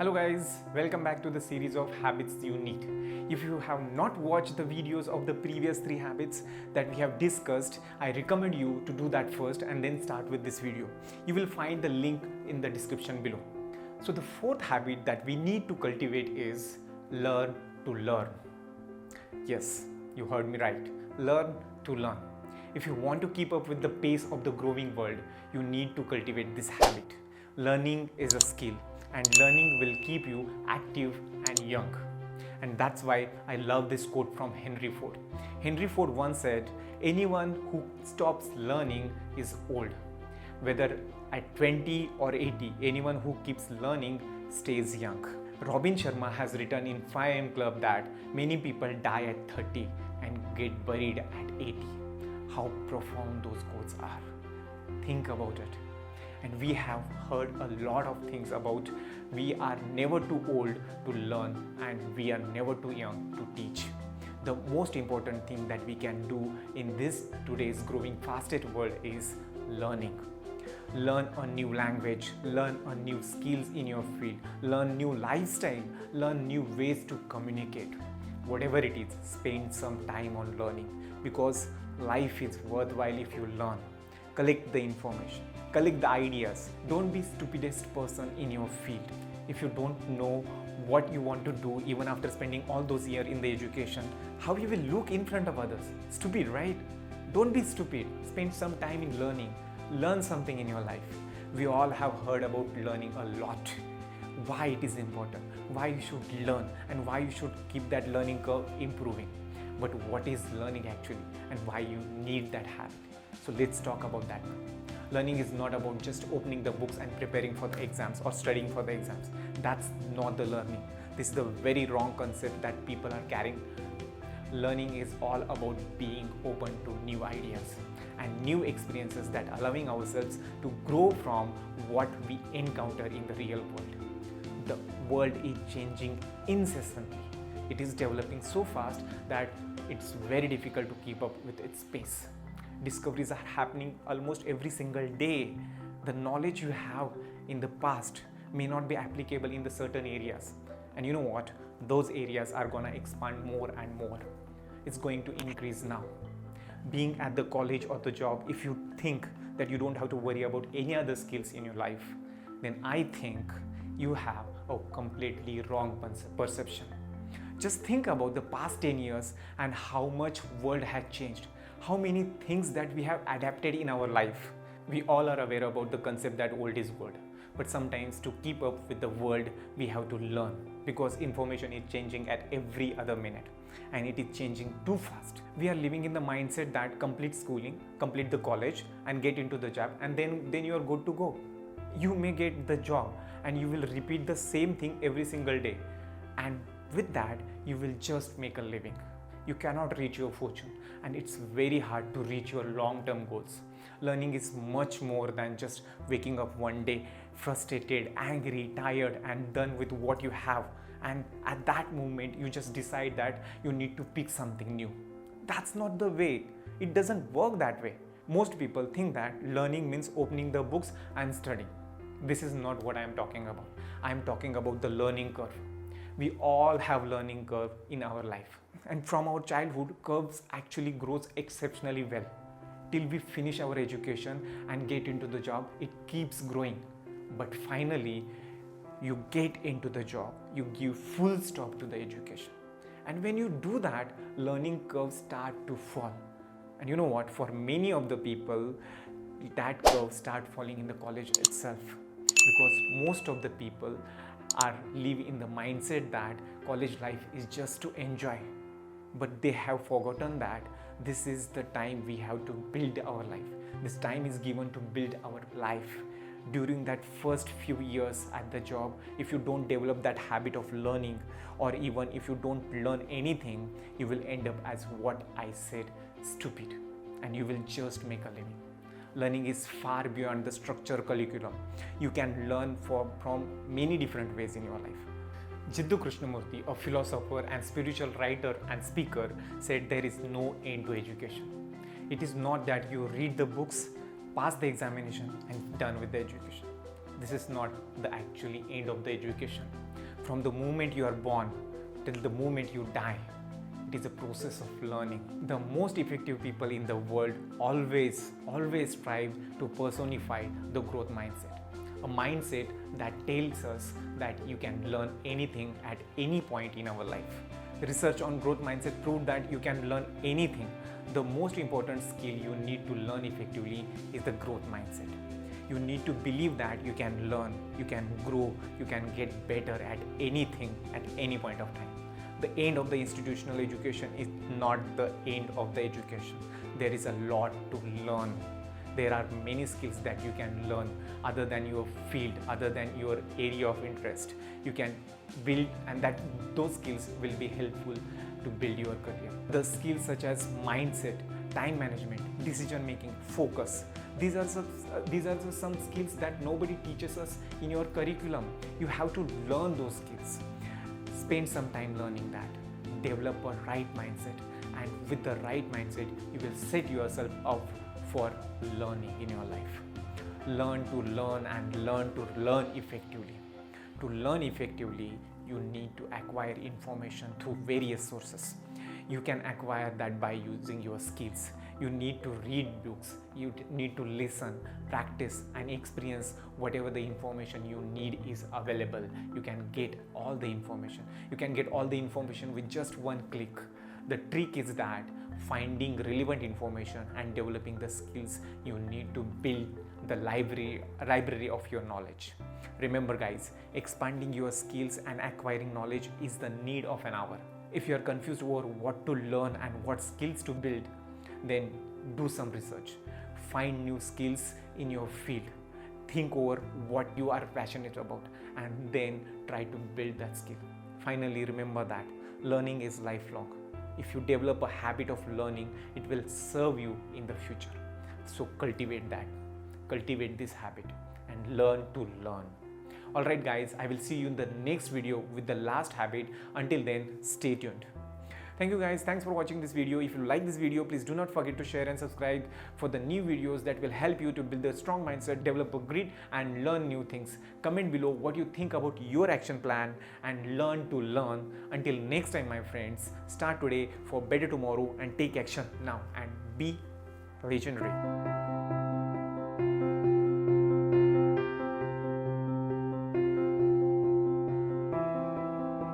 Hello guys, welcome back to the series of habits you need. If you have not watched the videos of the previous 3 habits that we have discussed, I recommend you to do that first and then start with this video. You will find the link in the description below. So the fourth habit that we need to cultivate is learn to learn. Yes, you heard me right. Learn to learn. If you want to keep up with the pace of the growing world, you need to cultivate this habit. Learning is a skill, and learning will keep you active and young. And that's why I love this quote from Henry Ford. Henry Ford once said, "Anyone who stops learning is old." Whether at 20 or 80, anyone who keeps learning stays young. Robin Sharma has written in 5am Club that many people die at 30 and get buried at 80. How profound those quotes are. Think about it. And we have heard a lot of things about we are never too old to learn and we are never too young to teach. The most important thing that we can do in this today's growing fastest world is learning. Learn a new language, learn a new skills in your field, learn new lifestyle, learn new ways to communicate. Whatever it is, spend some time on learning because life is worthwhile if you learn. Collect the information, collect the ideas. Don't be stupidest person in your field. If you don't know what you want to do even after spending all those years in the education, how you will look in front of others? Stupid, right? Don't be stupid. Spend some time in learning. Learn something in your life. We all have heard about learning a lot. Why it is important, why you should learn, and why you should keep that learning curve improving. But what is learning actually, and why you need that habit? So let's talk about that. Learning is not about just opening the books and preparing for the exams or studying for the exams. That's not the learning. This is the very wrong concept that people are carrying. Learning is all about being open to new ideas and new experiences that allowing ourselves to grow from what we encounter in the real world. The world is changing incessantly. It is developing so fast that it's very difficult to keep up with its pace. Discoveries are happening almost every single day. The knowledge you have in the past may not be applicable in the certain areas. And you know what? Those areas are gonna expand more and more. It's going to increase now. Being at the college or the job, if you think that you don't have to worry about any other skills in your life, then I think you have a completely wrong perception. Just think about the past 10 years and how much world has changed. How many things that we have adapted in our life. We all are aware about the concept that old is good. But sometimes to keep up with the world, we have to learn because information is changing at every other minute and it is changing too fast. We are living in the mindset that complete schooling, complete the college and get into the job and then you are good to go. You may get the job and you will repeat the same thing every single day. And with that, you will just make a living. You cannot reach your fortune and it's very hard to reach your long-term goals. Learning is much more than just waking up one day frustrated, angry, tired and done with what you have, and at that moment you just decide that you need to pick something new. That's not the way. It doesn't work that way. Most people think that learning means opening the books and studying. This is not what I am talking about. I am talking about the learning curve. We all have learning curve in our life. And from our childhood, curves actually grows exceptionally well. Till we finish our education and get into the job, it keeps growing. But finally, you get into the job, you give full stop to the education. And when you do that, learning curves start to fall. And you know what? For many of the people, that curve start falling in the college itself. Because most of the people are live in the mindset that college life is just to enjoy. But they have forgotten that this is the time we have to build our life. This time is given to build our life. During that first few years at the job, if you don't develop that habit of learning, or even if you don't learn anything, you will end up as what I said, stupid, and you will just make a living. Learning is far beyond the structured curriculum. You can learn from many different ways in your life. Jiddu Krishnamurti, a philosopher and spiritual writer and speaker, said there is no end to education. It is not that you read the books, pass the examination and done with the education. This is not the actually end of the education. From the moment you are born till the moment you die, it is a process of learning. The most effective people in the world always strive to personify the growth mindset. A mindset that tells us that you can learn anything at any point in our life. Research on growth mindset proved that you can learn anything. The most important skill you need to learn effectively is the growth mindset. You need to believe that you can learn, you can grow, you can get better at anything at any point of time. The end of the institutional education is not the end of the education. There is a lot to learn. There are many skills that you can learn other than your field, other than your area of interest. You can build, and those skills will be helpful to build your career. The skills such as mindset, time management, decision making, focus. These are some skills that nobody teaches us in your curriculum. You have to learn those skills. Spend some time learning that. Develop a right mindset, and with the right mindset, you will set yourself up for learning in your life. Learn to learn and learn to learn effectively. To learn effectively, you need to acquire information through various sources. You can acquire that by using your skills. You need to read books, you need to listen, practice and experience whatever the information you need is available. You can get all the information. You can get all the information with just one click. The trick is that finding relevant information and developing the skills you need to build the library of your knowledge. Remember guys, expanding your skills and acquiring knowledge is the need of an hour. If you are confused over what to learn and what skills to build, then do some research. Find new skills in your field. Think over what you are passionate about and then try to build that skill. Finally, remember that learning is lifelong. If you develop a habit of learning, it will serve you in the future. So cultivate that. Cultivate this habit and learn to learn. Alright guys, I will see you in the next video with the last habit. Until then, stay tuned. Thank you guys. Thanks for watching this video. If you like this video, please do not forget to share and subscribe for the new videos that will help you to build a strong mindset, develop a grit and learn new things. Comment below what you think about your action plan and learn to learn. Until next time my friends, start today for better tomorrow and take action now and be legendary.